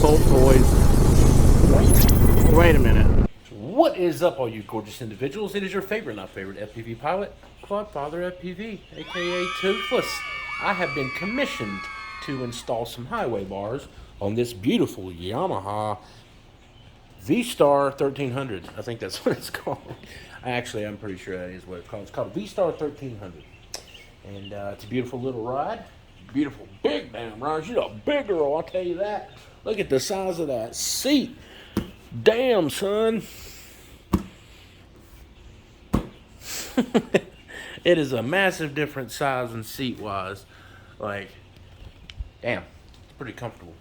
bolt toys. Wait a minute. What is up, all you gorgeous individuals? It is your favorite, not favorite, FPV pilot, Quadfather FPV, aka Toothless. I have been commissioned to install some highway bars on this beautiful Yamaha Vstar1300. I think that's what it's called. Actually, I'm pretty sure that is what it's called. It's called Vstar1300. And it's a beautiful little ride. Beautiful big damn ride. She's a big girl, I'll tell you that. Look at the size of that seat. Damn, son. It is a massive different size and seat wise. Like, damn, it's pretty comfortable.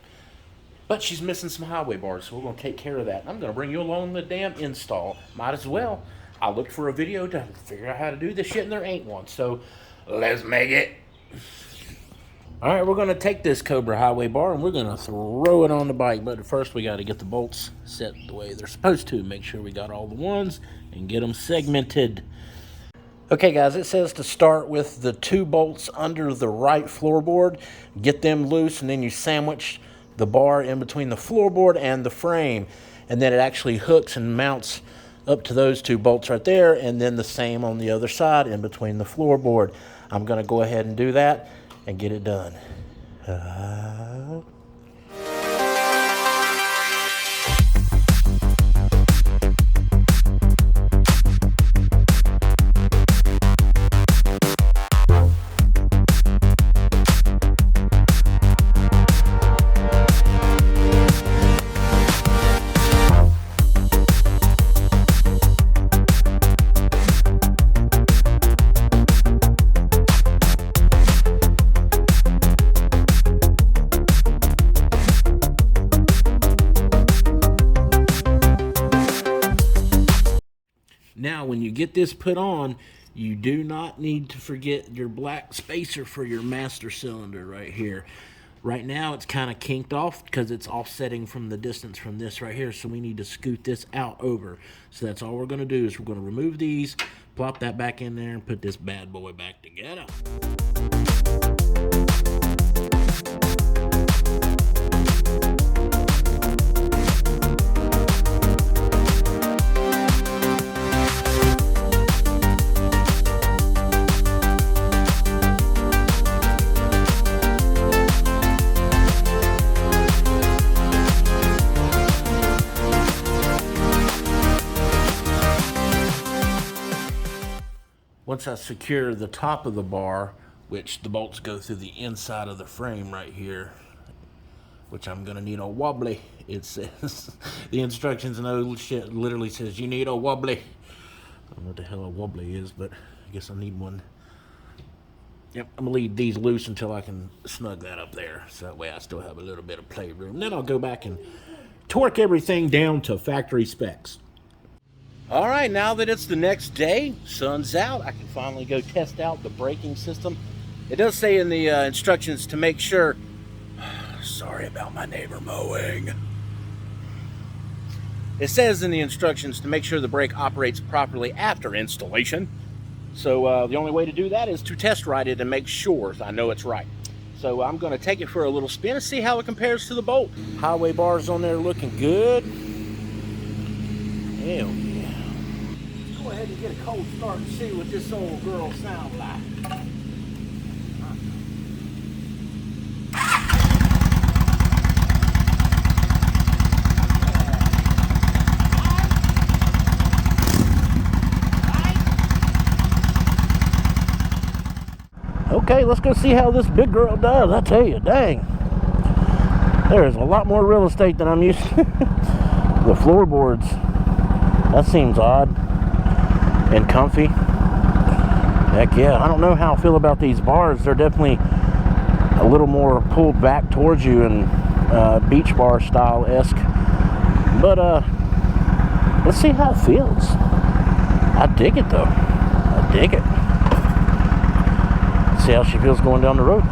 But she's missing some highway bars, so we're going to take care of that. I'm going to bring you along the damn install. Might as well. I looked for a video to figure out how to do this shit, and there ain't one. So, let's make it. Alright, we're going to take this Cobra highway bar, and we're going to throw it on the bike. But first, we got to get the bolts set the way they're supposed to. Make sure we got all the ones, and get them segmented. Okay, guys, it says to start with the 2 bolts under the right floorboard. Get them loose, and then you sandwich the bar in between the floorboard and the frame. And then it actually hooks and mounts up to those 2 bolts right there, and then the same on the other side in between the floorboard. I'm going to go ahead and do that and get it done. Now, when you get this put on, you do not need to forget your black spacer for your master cylinder right here. Right now, it's kind of kinked off because it's offsetting from the distance from this right here, so we need to scoot this out over. So that's all we're going to do is we're going to remove these, plop that back in there, and put this bad boy back together. Once I secure the top of the bar, which the bolts go through the inside of the frame right here, which I'm gonna need a wobbly. It says, the instructions and old shit literally says you need a wobbly. I don't know what the hell a wobbly is, but I guess I need one. Yep, I'm gonna leave these loose until I can snug that up there, so that way I still have a little bit of playroom. Then I'll go back and torque everything down to factory specs. All right, now that it's the next day, sun's out, I can finally go test out the braking system. It does say in the instructions to make sure, sorry about my neighbor mowing. It says in the instructions to make sure the brake operates properly after installation. So the only way to do that is to test ride it and make sure I know it's right. So I'm gonna take it for a little spin and see how it compares to the Bolt. Highway bars on there looking good. Hell yeah. Go ahead and get a cold start and see what this old girl sounds like. Okay, let's go see how this big girl does. I tell you, dang. There is a lot more real estate than I'm used to. The floorboards, that seems odd. And comfy. Heck yeah, I don't know how I feel about these bars. They're definitely a little more pulled back towards you and beach bar style-esque. But let's see how it feels. I dig it though. I dig it. See how she feels going down the road.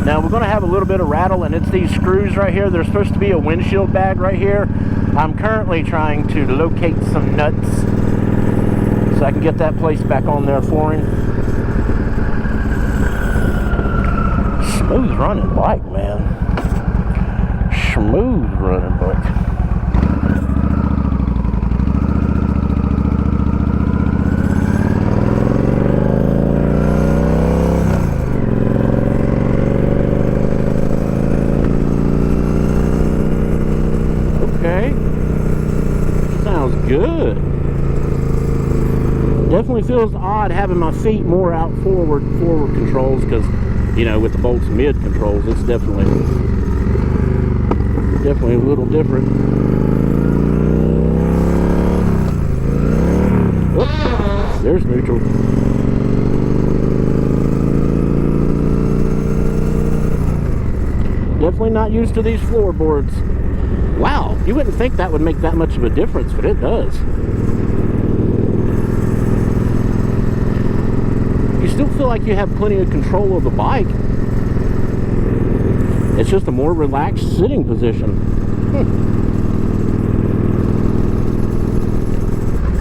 Now we're going to have a little bit of rattle, and it's these screws right here. There's supposed to be a windshield bag right here. I'm currently trying to locate some nuts so I can get that placed back on there for him. Smooth running bike, man. Smooth running bike. Good. Definitely feels odd having my feet more out forward controls, because you know, with the bolts and mid controls, it's definitely a little different. Oops, there's neutral. Definitely not used to these floorboards. Wow, you wouldn't think that would make that much of a difference, but it does. You still feel like you have plenty of control of the bike. It's just a more relaxed sitting position.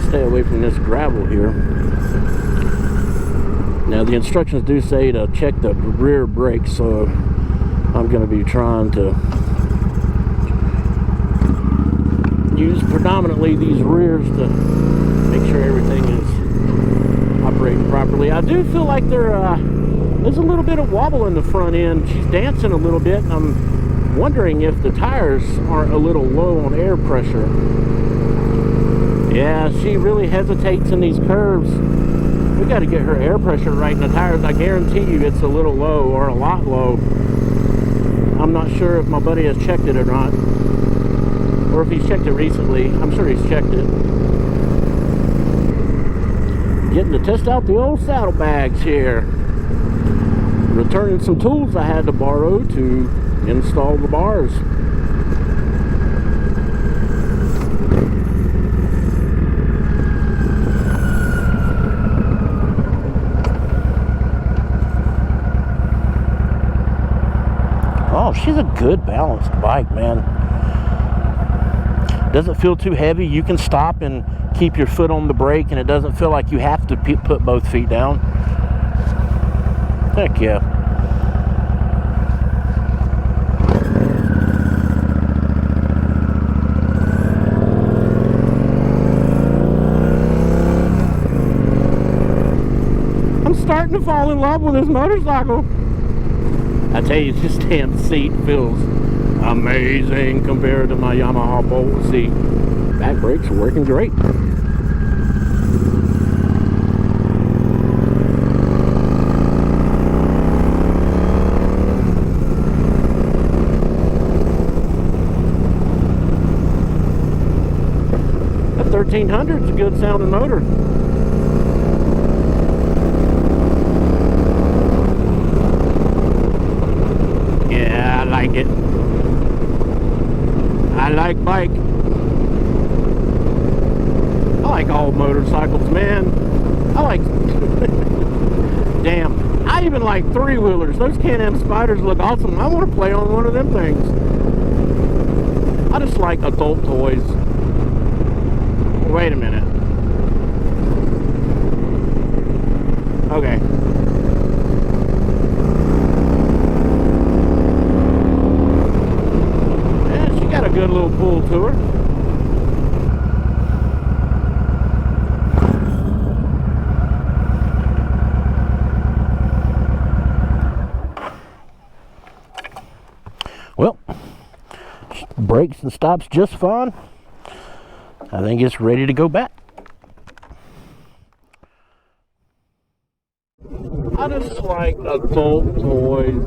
Stay away from this gravel here. Now the instructions do say to check the rear brakes, so I'm going to be trying to use predominantly these rears to make sure everything is operating properly. I do feel like there's a little bit of wobble in the front end. She's dancing a little bit, and I'm wondering if the tires aren't a little low on air pressure. Yeah, she really hesitates in these curves. We got to get her air pressure right in the tires. I guarantee you it's a little low, or a lot low. I'm not sure if my buddy has checked it or not, or if he's checked it recently. I'm sure he's checked it. Getting to test out the old saddlebags here. Returning some tools I had to borrow to install the bars. Oh, she's a good balanced bike, man. Doesn't feel too heavy. You can stop and keep your foot on the brake, and it doesn't feel like you have to put both feet down. Heck yeah. I'm starting to fall in love with this motorcycle. I tell you, this damn seat feels amazing compared to my Yamaha Bolt seat. Back brakes are working great. That 1300 is a good sounding motor. Yeah, I like it. I like bike. I like all motorcycles, man. I like damn, I even like three-wheelers. Those Can-Am Spyders look awesome. I want to play on one of them things. I just like adult toys. Wait a minute. Okay. Got a good little pull to her. Well, brakes and stops just fine. I think it's ready to go back. I just like adult toys.